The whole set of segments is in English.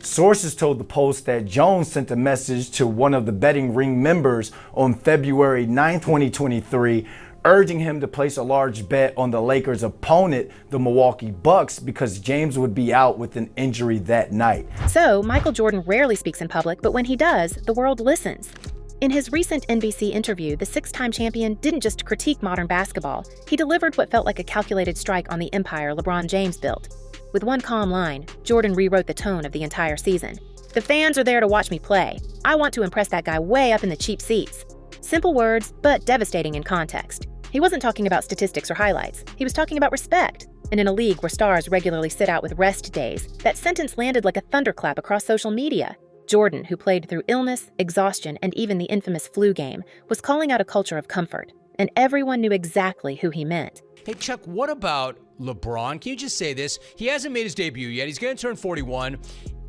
Sources told the Post that Jones sent a message to one of the betting ring members on February 9, 2023, urging him to place a large bet on the Lakers' opponent, the Milwaukee Bucks, because James would be out with an injury that night. So, Michael Jordan rarely speaks in public, but when he does, the world listens. In his recent NBC interview, the six-time champion didn't just critique modern basketball. He delivered what felt like a calculated strike on the empire LeBron James built. With one calm line, Jordan rewrote the tone of the entire season. "The fans are there to watch me play. I want to impress that guy way up in the cheap seats." Simple words, but devastating in context. He wasn't talking about statistics or highlights. He was talking about respect. And in a league where stars regularly sit out with rest days, that sentence landed like a thunderclap across social media. Jordan, who played through illness, exhaustion, and even the infamous flu game, was calling out a culture of comfort. And everyone knew exactly who he meant. Hey, Chuck, what about LeBron? Can you just say this? He hasn't made his debut yet. He's going to turn 41.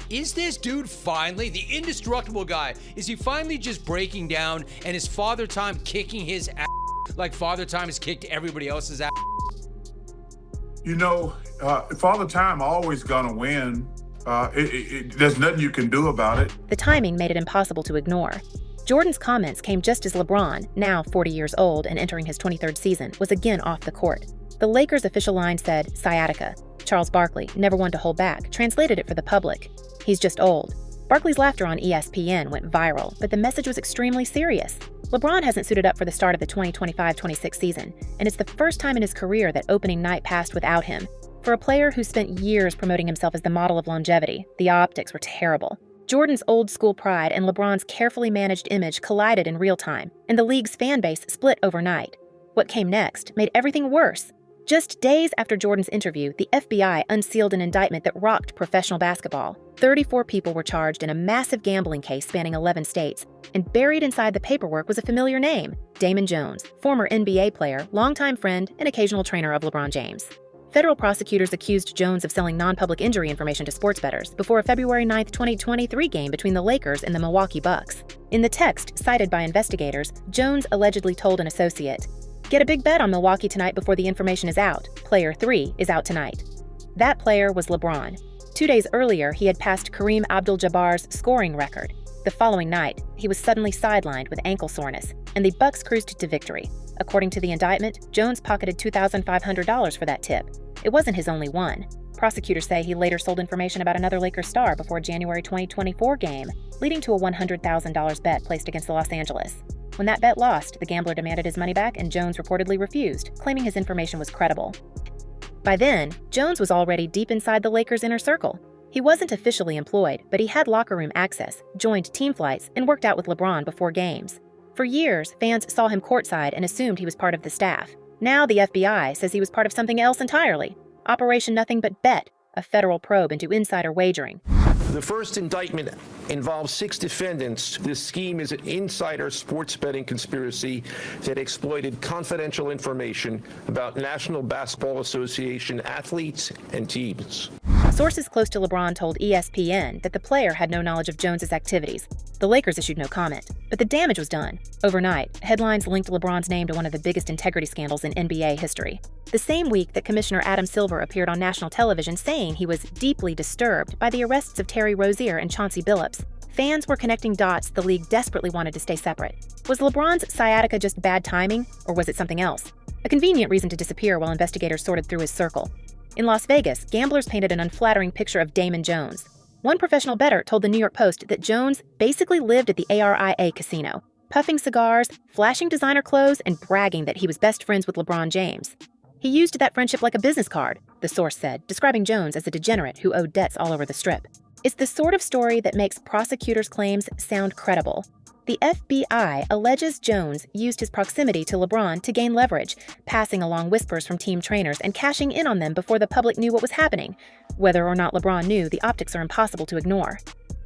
Is this dude finally, the indestructible guy, is he finally just breaking down and is Father Time kicking his ass like Father Time has kicked everybody else's ass? You know, Father Time always gonna win. There's nothing you can do about it. The timing made it impossible to ignore. Jordan's comments came just as LeBron, now 40 years old and entering his 23rd season, was again off the court. The Lakers' official line said, sciatica. Charles Barkley, never one to hold back, translated it for the public. He's just old. Barkley's laughter on ESPN went viral, but the message was extremely serious. LeBron hasn't suited up for the start of the 2025-26 season, and it's the first time in his career that opening night passed without him. For a player who spent years promoting himself as the model of longevity, the optics were terrible. Jordan's old-school pride and LeBron's carefully managed image collided in real time, and the league's fan base split overnight. What came next made everything worse. Just days after Jordan's interview, the FBI unsealed an indictment that rocked professional basketball. 34 people were charged in a massive gambling case spanning 11 states, and buried inside the paperwork was a familiar name, Damon Jones, former NBA player, longtime friend, and occasional trainer of LeBron James. Federal prosecutors accused Jones of selling non-public injury information to sports bettors before a February 9, 2023 game between the Lakers and the Milwaukee Bucks. In the text cited by investigators, Jones allegedly told an associate, "Get a big bet on Milwaukee tonight before the information is out. Player 3 is out tonight." That player was LeBron. 2 days earlier, he had passed Kareem Abdul-Jabbar's scoring record. The following night, he was suddenly sidelined with ankle soreness, and the Bucks cruised to victory. According to the indictment, Jones pocketed $2,500 for that tip. It wasn't his only one. Prosecutors say he later sold information about another Lakers star before a January 2024 game, leading to a $100,000 bet placed against Los Angeles. When that bet lost, the gambler demanded his money back, and Jones reportedly refused, claiming his information was credible. By then, Jones was already deep inside the Lakers' inner circle. He wasn't officially employed, but he had locker room access, joined team flights, and worked out with LeBron before games. For years, fans saw him courtside and assumed he was part of the staff. Now the FBI says he was part of something else entirely. Operation Nothing But Bet, a federal probe into insider wagering. The first indictment involves 6 defendants. This scheme is an insider sports betting conspiracy that exploited confidential information about National Basketball Association athletes and teams. Sources close to LeBron told ESPN that the player had no knowledge of Jones's activities. The Lakers issued no comment, but the damage was done. Overnight, headlines linked LeBron's name to one of the biggest integrity scandals in NBA history. The same week that Commissioner Adam Silver appeared on national television saying he was deeply disturbed by the arrests of Terry Rozier and Chauncey Billups, fans were connecting dots the league desperately wanted to stay separate. Was LeBron's sciatica just bad timing, or was it something else? A convenient reason to disappear while investigators sorted through his circle. In Las Vegas, gamblers painted an unflattering picture of Damon Jones. One professional bettor told the New York Post that Jones basically lived at the ARIA casino, puffing cigars, flashing designer clothes, and bragging that he was best friends with LeBron James. He used that friendship like a business card, the source said, describing Jones as a degenerate who owed debts all over the Strip. It's the sort of story that makes prosecutors' claims sound credible. The FBI alleges Jones used his proximity to LeBron to gain leverage, passing along whispers from team trainers and cashing in on them before the public knew what was happening. Whether or not LeBron knew, the optics are impossible to ignore.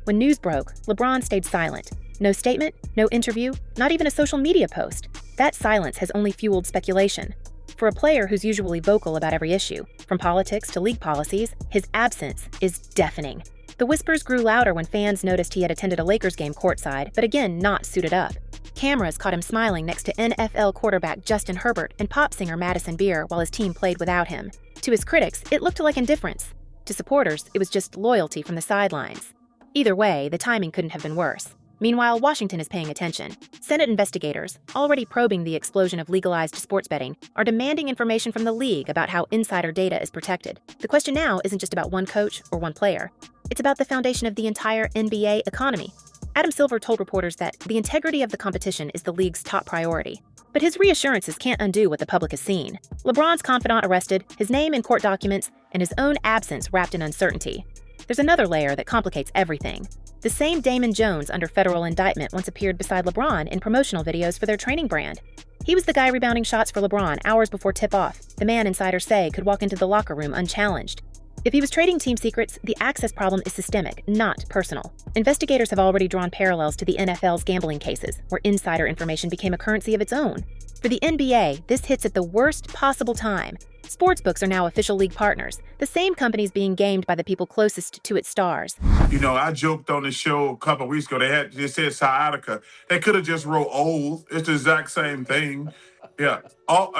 When news broke, LeBron stayed silent. No statement, no interview, not even a social media post. That silence has only fueled speculation. For a player who's usually vocal about every issue, from politics to league policies, his absence is deafening. The whispers grew louder when fans noticed he had attended a Lakers game courtside, but again, not suited up. Cameras caught him smiling next to NFL quarterback Justin Herbert and pop singer Madison Beer while his team played without him. To his critics, it looked like indifference. To supporters, it was just loyalty from the sidelines. Either way, the timing couldn't have been worse. Meanwhile, Washington is paying attention. Senate investigators, already probing the explosion of legalized sports betting, are demanding information from the league about how insider data is protected. The question now isn't just about one coach or one player. It's about the foundation of the entire NBA economy. Adam Silver told reporters that the integrity of the competition is the league's top priority. But his reassurances can't undo what the public has seen. LeBron's confidant arrested, his name in court documents, and his own absence wrapped in uncertainty. There's another layer that complicates everything. The same Damon Jones under federal indictment once appeared beside LeBron in promotional videos for their training brand. He was the guy rebounding shots for LeBron hours before tip-off, the man insiders say could walk into the locker room unchallenged. If he was trading team secrets, the access problem is systemic, not personal. Investigators have already drawn parallels to the NFL's gambling cases, where insider information became a currency of its own. For the NBA, this hits at the worst possible time. Sportsbooks are now official league partners, the same companies being gamed by the people closest to its stars. You know, I joked on the show a couple of weeks ago. They said sciatica. They could have just wrote old. It's the exact same thing. Yeah, all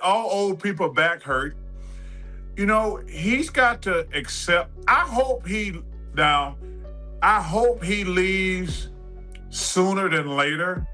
old people back hurt. You know, he's got to accept. I hope he leaves sooner than later,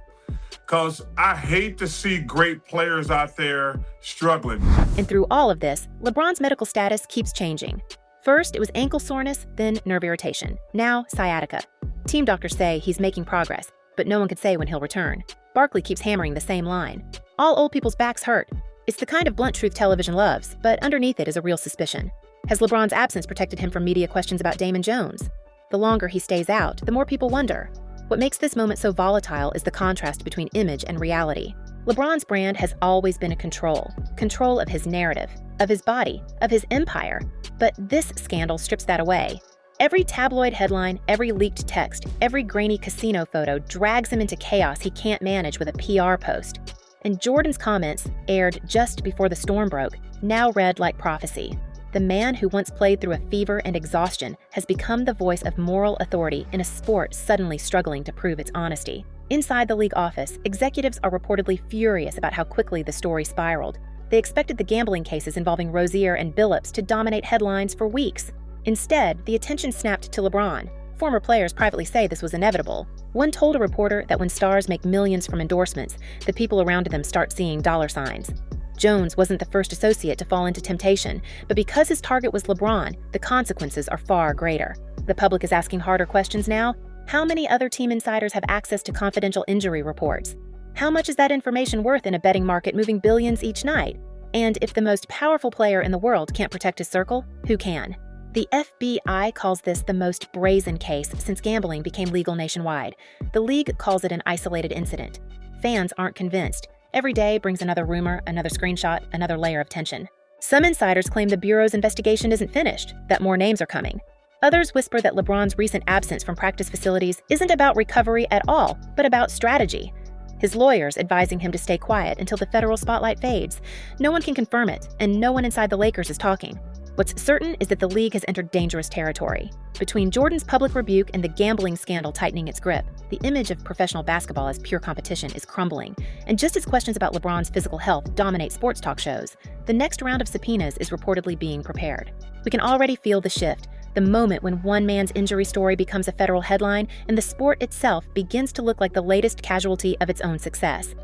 because I hate to see great players out there struggling. And through all of this, LeBron's medical status keeps changing. First, it was ankle soreness, then nerve irritation. Now, sciatica. Team doctors say he's making progress, but no one could say when he'll return. Barkley keeps hammering the same line. All old people's backs hurt. It's the kind of blunt truth television loves, but underneath it is a real suspicion. Has LeBron's absence protected him from media questions about Damon Jones? The longer he stays out, the more people wonder. What makes this moment so volatile is the contrast between image and reality. LeBron's brand has always been a control of his narrative, of his body, of his empire. But this scandal strips that away. Every tabloid headline, every leaked text, every grainy casino photo drags him into chaos he can't manage with a PR post. And Jordan's comments, aired just before the storm broke, now read like prophecy. The man who once played through a fever and exhaustion has become the voice of moral authority in a sport suddenly struggling to prove its honesty. Inside the league office, executives are reportedly furious about how quickly the story spiraled. They expected the gambling cases involving Rozier and Billups to dominate headlines for weeks. Instead, the attention snapped to LeBron. Former players privately say this was inevitable. One told a reporter that when stars make millions from endorsements, the people around them start seeing dollar signs. Jones wasn't the first associate to fall into temptation, but because his target was LeBron, the consequences are far greater. The public is asking harder questions now. How many other team insiders have access to confidential injury reports? How much is that information worth in a betting market moving billions each night? And if the most powerful player in the world can't protect his circle, who can? The FBI calls this the most brazen case since gambling became legal nationwide. The league calls it an isolated incident. Fans aren't convinced. Every day brings another rumor, another screenshot, another layer of tension. Some insiders claim the Bureau's investigation isn't finished, that more names are coming. Others whisper that LeBron's recent absence from practice facilities isn't about recovery at all, but about strategy. His lawyers advising him to stay quiet until the federal spotlight fades. No one can confirm it, and no one inside the Lakers is talking. What's certain is that the league has entered dangerous territory. Between Jordan's public rebuke and the gambling scandal tightening its grip, the image of professional basketball as pure competition is crumbling. And just as questions about LeBron's physical health dominate sports talk shows, the next round of subpoenas is reportedly being prepared. We can already feel the shift, the moment when one man's injury story becomes a federal headline and the sport itself begins to look like the latest casualty of its own success.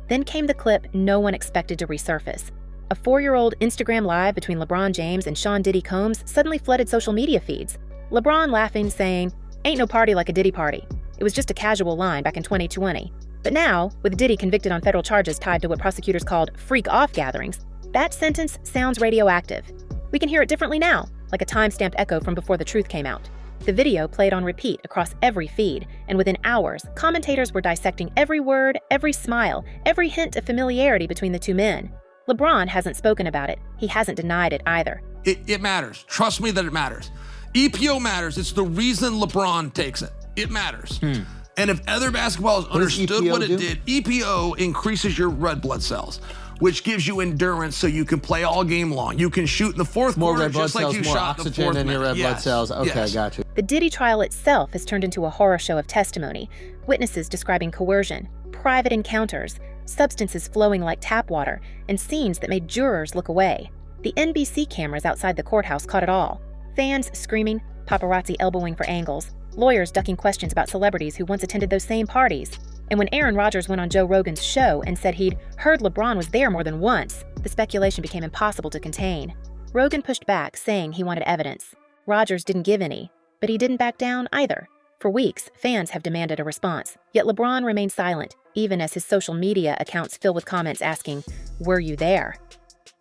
Then came the clip no one expected to resurface. A 4-year-old Instagram Live between LeBron James and Sean Diddy Combs suddenly flooded social media feeds. LeBron laughing, saying, "Ain't no party like a Diddy party. It was just a casual line back in 2020. But now, with Diddy convicted on federal charges tied to what prosecutors called freak-off gatherings, that sentence sounds radioactive. We can hear it differently now, like a time-stamped echo from before the truth came out. The video played on repeat across every feed, and within hours, commentators were dissecting every word, every smile, every hint of familiarity between the two men. LeBron hasn't spoken about it. He hasn't denied it either. It matters. Trust me that it matters. EPO matters. It's the reason LeBron takes it. It matters. And if other basketball has understood what it did, EPO increases your red blood cells, which gives you endurance so you can play all game long. You can shoot in the fourth quarter just like you shot in the fourth minute. More red blood cells, more oxygen in your red blood cells. Okay, got you. The Diddy trial itself has turned into a horror show of testimony. Witnesses describing coercion, private encounters, substances flowing like tap water, and scenes that made jurors look away. The NBC cameras outside the courthouse caught it all. Fans screaming, paparazzi elbowing for angles, lawyers ducking questions about celebrities who once attended those same parties. And when Aaron Rodgers went on Joe Rogan's show and said he'd heard LeBron was there more than once, the speculation became impossible to contain. Rogan pushed back, saying he wanted evidence. Rodgers didn't give any, but he didn't back down either. For weeks, fans have demanded a response, yet LeBron remained silent, even as his social media accounts fill with comments asking, "Were you there?"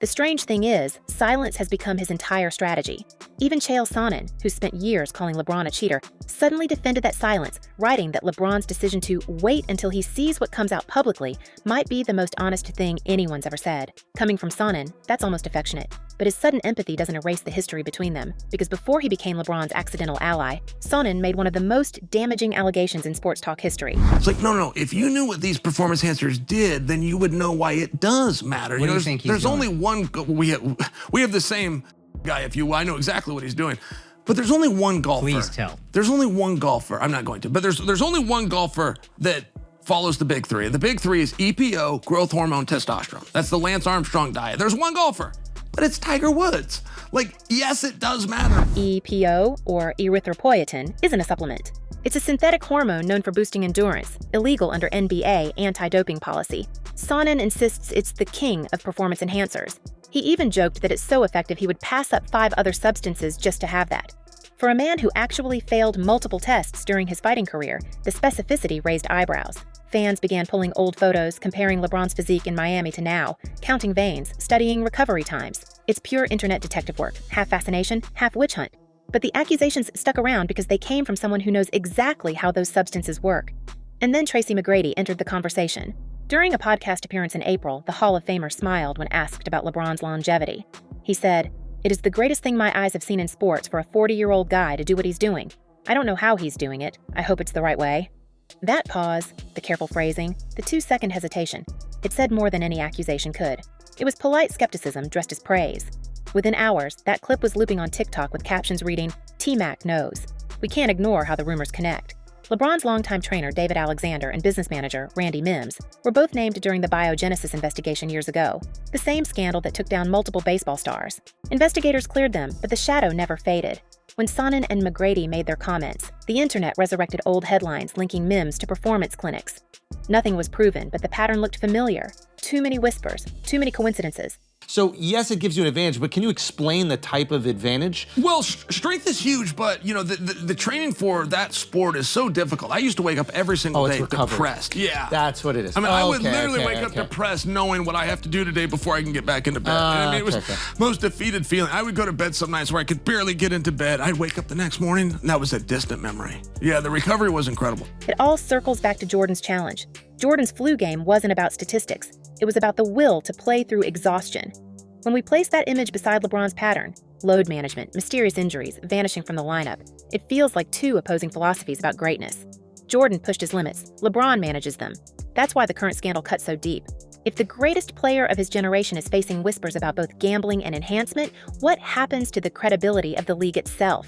The strange thing is, silence has become his entire strategy. Even Chael Sonnen, who spent years calling LeBron a cheater, suddenly defended that silence, writing that LeBron's decision to wait until he sees what comes out publicly might be the most honest thing anyone's ever said. Coming from Sonnen, that's almost affectionate. But his sudden empathy doesn't erase the history between them, because before he became LeBron's accidental ally, Sonnen made one of the most damaging allegations in sports talk history. It's like, no. If you knew what these performance enhancers did, then you would know why it does matter. What do you think he's There's doing? only one. We have the same guy, if you will. I know exactly what he's doing. But there's only one golfer. Please tell. There's only one golfer. I'm not going to. But there's only one golfer that follows the big three. And the big three is EPO, growth hormone, testosterone. That's the Lance Armstrong diet. There's one golfer, but it's Tiger Woods. Like, yes, it does matter. EPO, or erythropoietin, isn't a supplement. It's a synthetic hormone known for boosting endurance, illegal under NBA anti-doping policy. Sonnen insists it's the king of performance enhancers. He even joked that it's so effective he would pass up 5 other substances just to have that. For a man who actually failed multiple tests during his fighting career, the specificity raised eyebrows. Fans began pulling old photos, comparing LeBron's physique in Miami to now, counting veins, studying recovery times. It's pure internet detective work, half fascination, half witch hunt. But the accusations stuck around because they came from someone who knows exactly how those substances work. And then Tracy McGrady entered the conversation. During a podcast appearance in April, the Hall of Famer smiled when asked about LeBron's longevity. He said, "It is the greatest thing my eyes have seen in sports for a 40-year-old guy to do what he's doing. I don't know how he's doing it. I hope it's the right way." That pause, the careful phrasing, the 2-second hesitation, it said more than any accusation could. It was polite skepticism dressed as praise. Within hours, that clip was looping on TikTok with captions reading, "T-Mac knows." We can't ignore how the rumors connect. LeBron's longtime trainer David Alexander and business manager Randy Mims were both named during the biogenesis investigation years ago, the same scandal that took down multiple baseball stars. Investigators cleared them, but the shadow never faded. When Sonnen and McGrady made their comments, the internet resurrected old headlines linking Mims to performance clinics. Nothing was proven, but the pattern looked familiar. Too many whispers, too many coincidences. So yes, it gives you an advantage, but can you explain the type of advantage? Well, strength is huge, but the training for that sport is so difficult. I used to wake up every single day depressed. Yeah. That's what it is. I mean, I would literally wake up depressed knowing what I have to do today before I can get back into bed. I mean, it was most defeated feeling. I would go to bed some nights where I could barely get into bed. I'd wake up the next morning, and that was a distant memory. Yeah, the recovery was incredible. It all circles back to Jordan's challenge. Jordan's flu game wasn't about statistics. It was about the will to play through exhaustion. When we place that image beside LeBron's pattern, load management, mysterious injuries, vanishing from the lineup, it feels like 2 opposing philosophies about greatness. Jordan pushed his limits. LeBron manages them. That's why the current scandal cuts so deep. If the greatest player of his generation is facing whispers about both gambling and enhancement, what happens to the credibility of the league itself?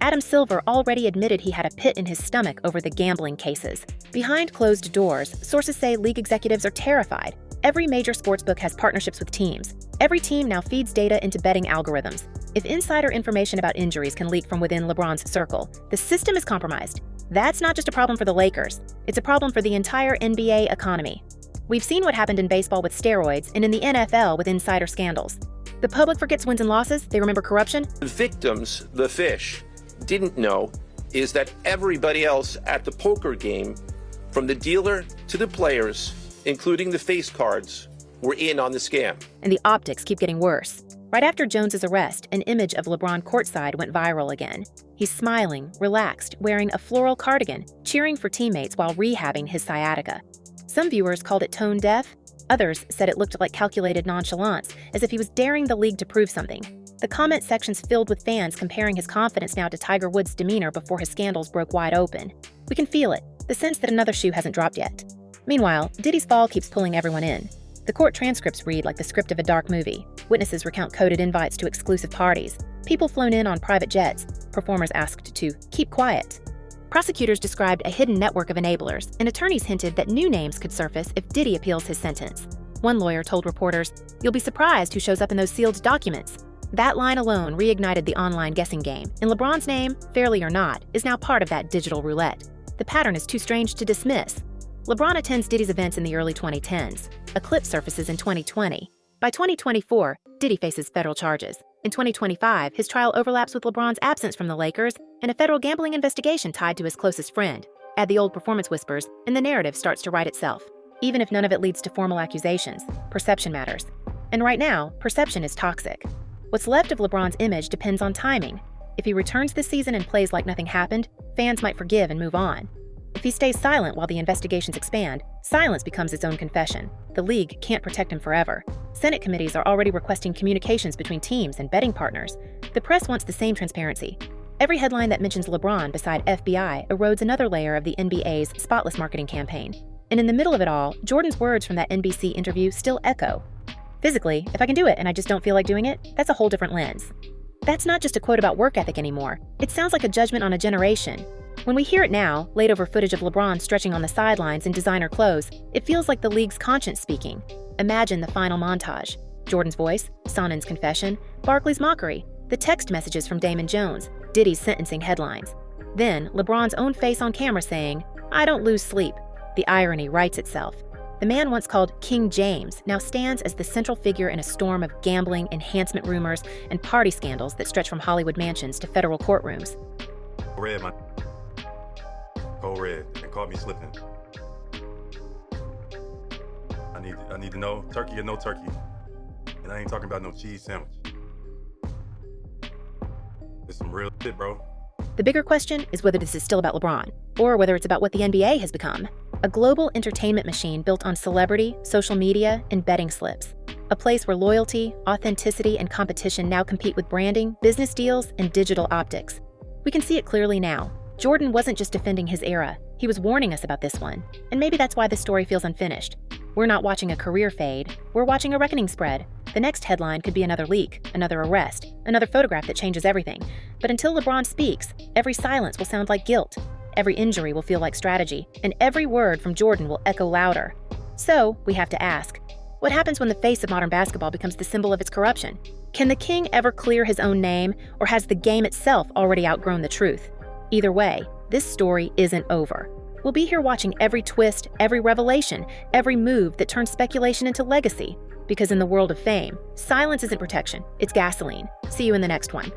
Adam Silver already admitted he had a pit in his stomach over the gambling cases. Behind closed doors, sources say league executives are terrified. Every major sportsbook has partnerships with teams. Every team now feeds data into betting algorithms. If insider information about injuries can leak from within LeBron's circle, the system is compromised. That's not just a problem for the Lakers. It's a problem for the entire NBA economy. We've seen what happened in baseball with steroids and in the NFL with insider scandals. The public forgets wins and losses. They remember corruption. The victims, the fish, didn't know is that everybody else at the poker game, from the dealer to the players, including the face cards, were in on the scam. And the optics keep getting worse. Right after Jones's arrest, an image of LeBron courtside went viral again. He's smiling, relaxed, wearing a floral cardigan, cheering for teammates while rehabbing his sciatica. Some viewers called it tone deaf. Others said it looked like calculated nonchalance, as if he was daring the league to prove something. The comment sections filled with fans comparing his confidence now to Tiger Woods' demeanor before his scandals broke wide open. We can feel it, the sense that another shoe hasn't dropped yet. Meanwhile, Diddy's fall keeps pulling everyone in. The court transcripts read like the script of a dark movie. Witnesses recount coded invites to exclusive parties. People flown in on private jets. Performers asked to keep quiet. Prosecutors described a hidden network of enablers, and attorneys hinted that new names could surface if Diddy appeals his sentence. One lawyer told reporters, "You'll be surprised who shows up in those sealed documents." That line alone reignited the online guessing game, and LeBron's name, fairly or not, is now part of that digital roulette. The pattern is too strange to dismiss. LeBron attends Diddy's events in the early 2010s. A clip surfaces in 2020. By 2024, Diddy faces federal charges. In 2025, his trial overlaps with LeBron's absence from the Lakers and a federal gambling investigation tied to his closest friend. Add the old performance whispers, and the narrative starts to write itself. Even if none of it leads to formal accusations, perception matters. And right now, perception is toxic. What's left of LeBron's image depends on timing. If he returns this season and plays like nothing happened, fans might forgive and move on. If he stays silent while the investigations expand, silence becomes its own confession. The league can't protect him forever. Senate committees are already requesting communications between teams and betting partners. The press wants the same transparency. Every headline that mentions LeBron beside FBI erodes another layer of the NBA's spotless marketing campaign. And in the middle of it all, Jordan's words from that NBC interview still echo. Physically, if I can do it and I just don't feel like doing it, that's a whole different lens. That's not just a quote about work ethic anymore. It sounds like a judgment on a generation. When we hear it now, laid over footage of LeBron stretching on the sidelines in designer clothes, it feels like the league's conscience speaking. Imagine the final montage. Jordan's voice, Sonen's confession, Barkley's mockery, the text messages from Damon Jones, Diddy's sentencing headlines. Then, LeBron's own face on camera saying, "I don't lose sleep." The irony writes itself. The man once called King James now stands as the central figure in a storm of gambling, enhancement rumors, and party scandals that stretch from Hollywood mansions to federal courtrooms. Red, my cold red, and caught me slipping. I need to know turkey or no turkey, and I ain't talking about no cheese sandwich. It's some real shit, bro. The bigger question is whether this is still about LeBron, or whether it's about what the NBA has become. A global entertainment machine built on celebrity, social media, and betting slips. A place where loyalty, authenticity, and competition now compete with branding, business deals, and digital optics. We can see it clearly now. Jordan wasn't just defending his era, he was warning us about this one. And maybe that's why this story feels unfinished. We're not watching a career fade, we're watching a reckoning spread. The next headline could be another leak, another arrest, another photograph that changes everything. But until LeBron speaks, every silence will sound like guilt. Every injury will feel like strategy, and every word from Jordan will echo louder. So, we have to ask, what happens when the face of modern basketball becomes the symbol of its corruption? Can the king ever clear his own name, or has the game itself already outgrown the truth? Either way, this story isn't over. We'll be here watching every twist, every revelation, every move that turns speculation into legacy. Because in the world of fame, silence isn't protection, it's gasoline. See you in the next one.